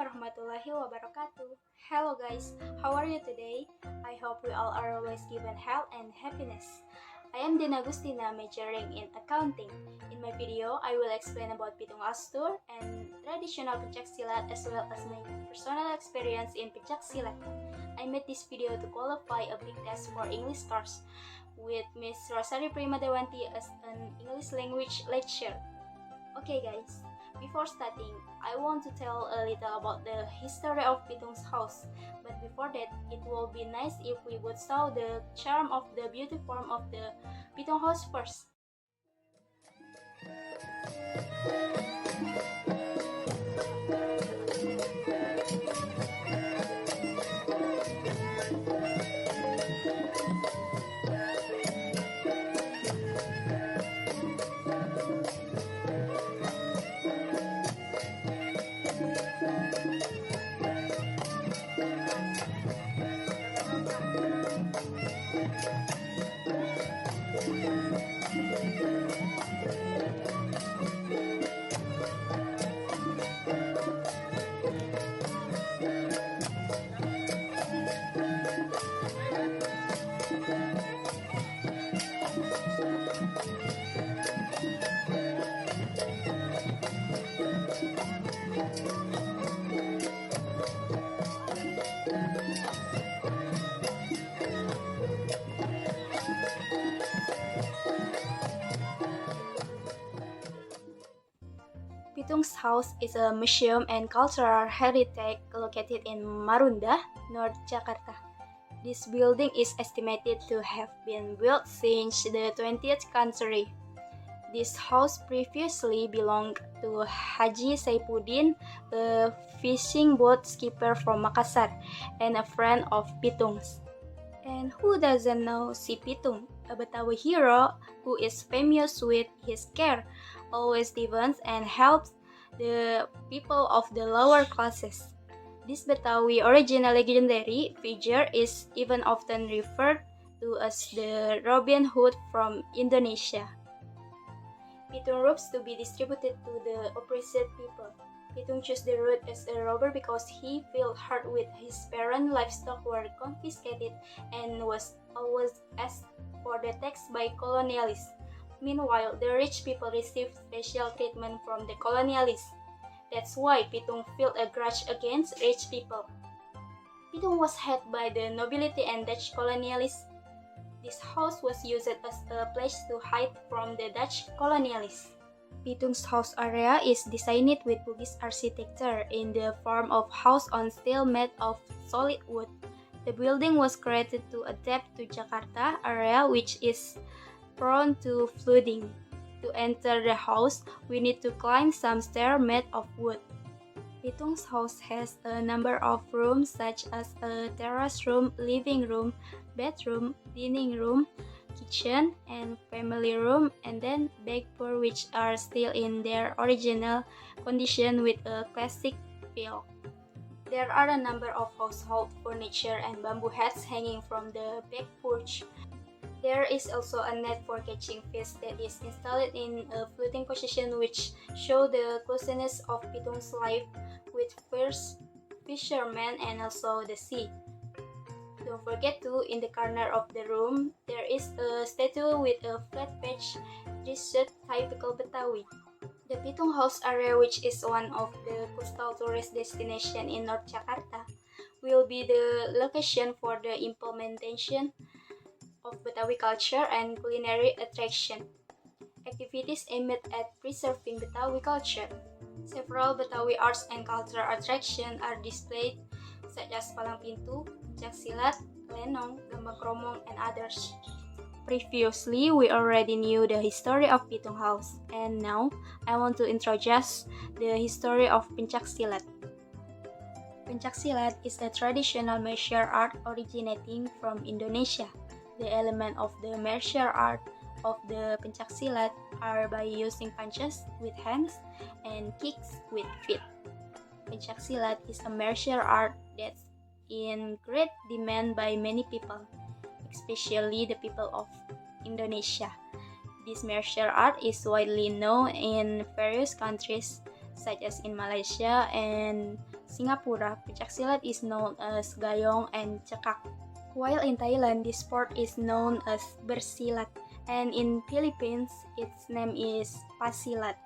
warahmatullahi wabarakatuh. Hello guys, how are you today? I hope we all are always given health and happiness. I am Dina Agustina, majoring in accounting. In my video, I will explain about Pitung Astur and traditional pencaksilat as well as my personal experience in pencaksilat. I made this video to qualify a big test for English stars with Miss Rosari Prima Dewanti as an English language lecturer. Okay guys, before starting, I want to tell a little about the history of Pitung's house. But before that, it will be nice if we would show the charm of the beauty form of the Pitung house first. Pitung's house is a museum and cultural heritage located in Marunda, North Jakarta. This building is estimated to have been built since the 20th century. This house previously belonged to Haji Saipuddin, a fishing boat skipper from Makassar and a friend of Pitung's. And who doesn't know Si Pitung, a Betawi hero who is famous with his care, always defends and helps the people of the lower classes. This Betawi original legendary figure is even often referred to as the Robin Hood from Indonesia. Pitung robes to be distributed to the oppressed people. Pitung chose the road as a robber because he felt hurt with his parents' livestock were confiscated and was always asked for the tax by colonialists. Meanwhile, the rich people received special treatment from the colonialists. That's why Pitung felt a grudge against rich people. Pitung was hated by the nobility and Dutch colonialists. This house was used as a place to hide from the Dutch colonialists. Pitung's house area is designed with Bugis architecture in the form of house on steel made of solid wood. The building was created to adapt to Jakarta area which is prone to flooding. To enter the house, we need to climb some stairs made of wood. Pitung's house has a number of rooms such as a terrace room, living room, bedroom, dining room, kitchen, and family room, and then backboard which are still in their original condition with a classic feel. There are a number of household furniture and bamboo hats hanging from the back porch. There is also a net for catching fish that is installed in a floating position which show the closeness of Pitung's life with first fishermen and also the sea. Don't forget to, in the corner of the room, there is a statue with a flat patch dressed typical Betawi. The Pitung House area, which is one of the coastal tourist destination in North Jakarta, will be the location for the implementation of Betawi culture and culinary attraction. Activities aimed at preserving Betawi culture. Several Betawi arts and cultural attractions are displayed, such as Palang Pintu, pencaksilat, lenong, gambang kromong, and others. Previously, we already knew the history of Pitung House, and now I want to introduce the history of pencaksilat. Pencaksilat is a traditional martial art originating from Indonesia. The elements of the martial art of the pencaksilat are by using punches with hands and kicks with feet. Pencaksilat is a martial art that's in great demand by many people, especially the people of Indonesia. This martial art is widely known in various countries such as in Malaysia and Singapura, pencaksilat is known as gayong and cekak, while in Thailand, this sport is known as bersilat, and in Philippines, its name is pasilat.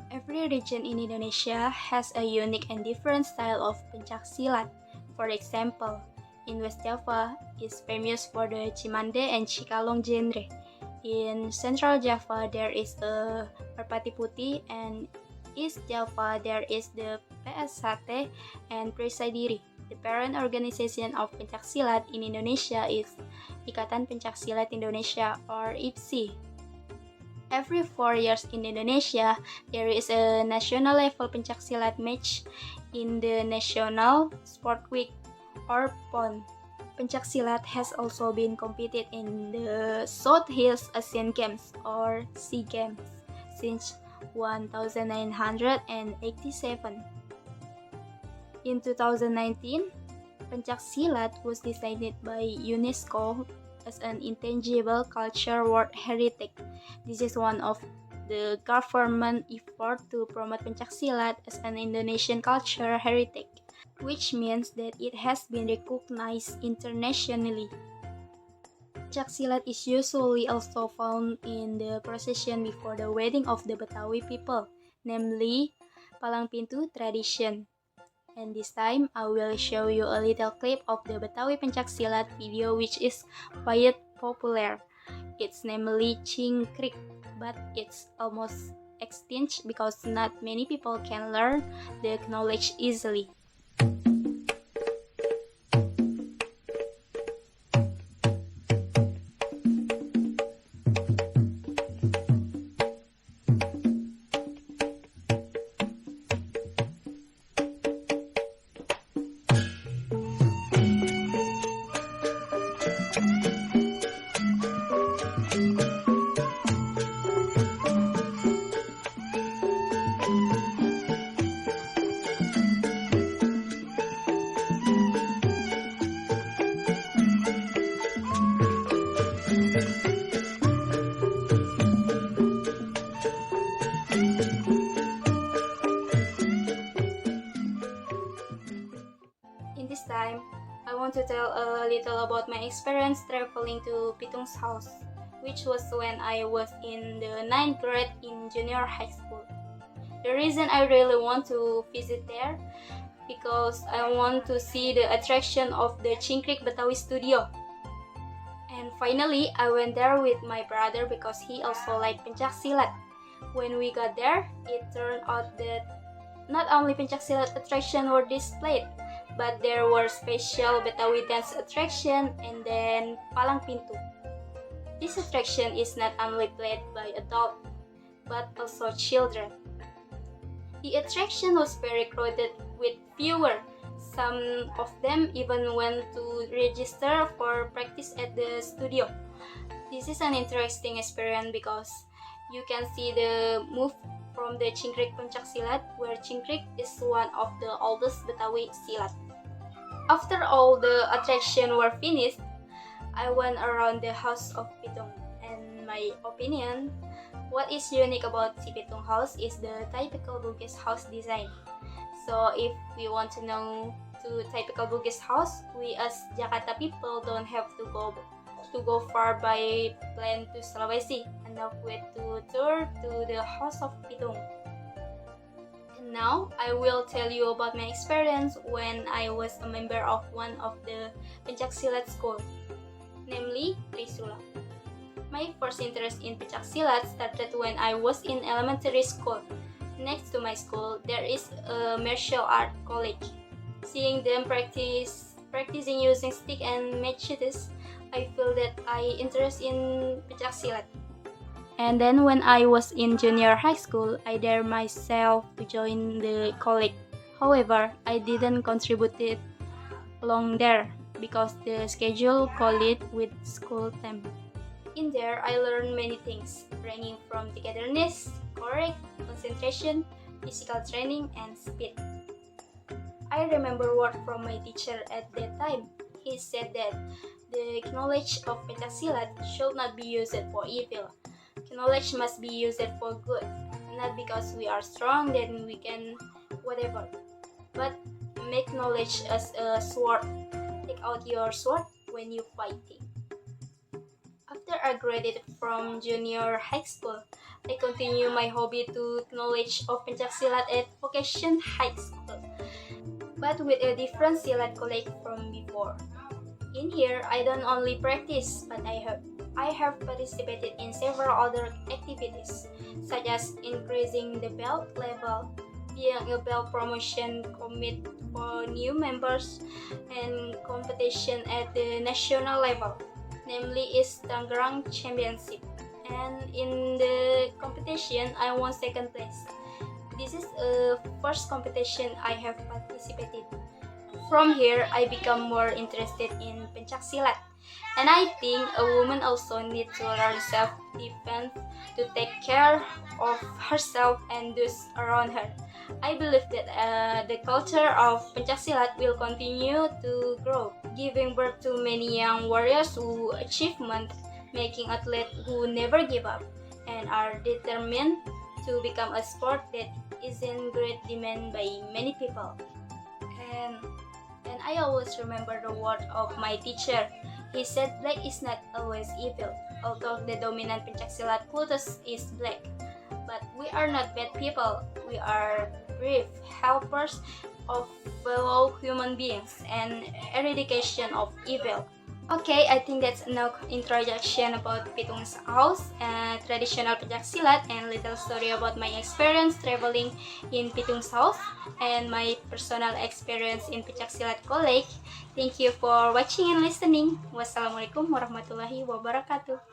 Every region in Indonesia has a unique and different style of pencaksilat. For example, in West Java is famous for the Cimande and Cikalong genre. In Central Java there is a Merpati Putih, and East Java there is the PSHT and Presaidiri. The parent organization of pencaksilat in Indonesia is Ikatan Pencaksilat Indonesia or IPSI. Every 4 years in Indonesia, there is a national level pencaksilat match in the National Sport Week or PON. Pencaksilat has also been competed in the South Hills Asian Games or SEA Games since 1987. In 2019, pencaksilat was decided by UNESCO as an intangible culture world heritage. This is one of the government effort to promote pencaksilat as an Indonesian culture heritage, which means that it has been recognized internationally. Pencaksilat is usually also found in the procession before the wedding of the Betawi people, namely Palang Pintu tradition. And this time, I will show you a little clip of the Betawi pencaksilat video which is quite popular. It's namely Cingkrik, but it's almost extinct because not many people can learn the knowledge easily. In this time, I want to tell a little about my experience traveling to Pitung's house, which was when I was in the 9th grade in junior high school. The reason I really want to visit there because I want to see the attraction of the Cingkrik Betawi studio. And finally, I went there with my brother because he also liked pencaksilat. When we got there, it turned out that not only pencaksilat attraction were displayed, but there were special Betawi dance attraction and then Palang Pintu. This attraction is not only played by adults, but also children. The attraction was very crowded with viewers. Some of them even went to register for practice at the studio. This is an interesting experience because you can see the move from the Cingkrik pencaksilat, where Cingkrik is one of the oldest Betawi silat. After all the attractions were finished, I went around the house of Pitung. And my opinion, what is unique about Si Pitung house is the typical Bugis house design. So if we want to know to typical Bugis house, we as Jakarta people don't have to go far by plane to Sulawesi, enough with to tour to the house of Pitung. And now I will tell you about my experience when I was a member of one of the pencaksilat school, namely Trisula. My first interest in pencaksilat started when I was in elementary school. Next to my school, there is a martial art college. Seeing them practicing using stick and machetes, I feel that I interest in pencaksilat. And then when I was in junior high school, I dared myself to join the college. However, I didn't contribute it long there because the schedule collided with school time. In there, I learned many things, ranging from togetherness, correct, concentration, physical training, and speed. I remember word from my teacher at that time. He said that the knowledge of pencaksilat should not be used for evil. Knowledge must be used for good, not because we are strong then we can whatever. but make knowledge as a sword. Take out your sword when you fighting. After I graduated from junior high school, I continue my hobby to knowledge of pencaksilat at vocation high school, but with a different silat colleague from before. In here, I don't only practice, but I have participated in several other activities, such as increasing the belt level, being a belt promotion commit for new members, and competition at the national level, namely is Tangerang Championship. And in the competition, I won second place. This is a first competition I have participated. From here, I become more interested in pencaksilat, and I think a woman also needs to learn self-defense to take care of herself and those around her. I believe that the culture of pencaksilat will continue to grow, giving birth to many young warriors who achievement, making athletes who never give up and are determined to become a sport that is in great demand by many people. And I always remember the word of my teacher. He said black is not always evil, although the dominant pencaksilat culture is black. But we are not bad people. We are brave helpers of fellow human beings and eradication of evil. Okay, I think that's enough introduction about Pitung Saus, traditional pencaksilat, and little story about my experience traveling in Pitung Saus and my personal experience in pencaksilat college. Thank you for watching and listening. Wassalamualaikum warahmatullahi wabarakatuh.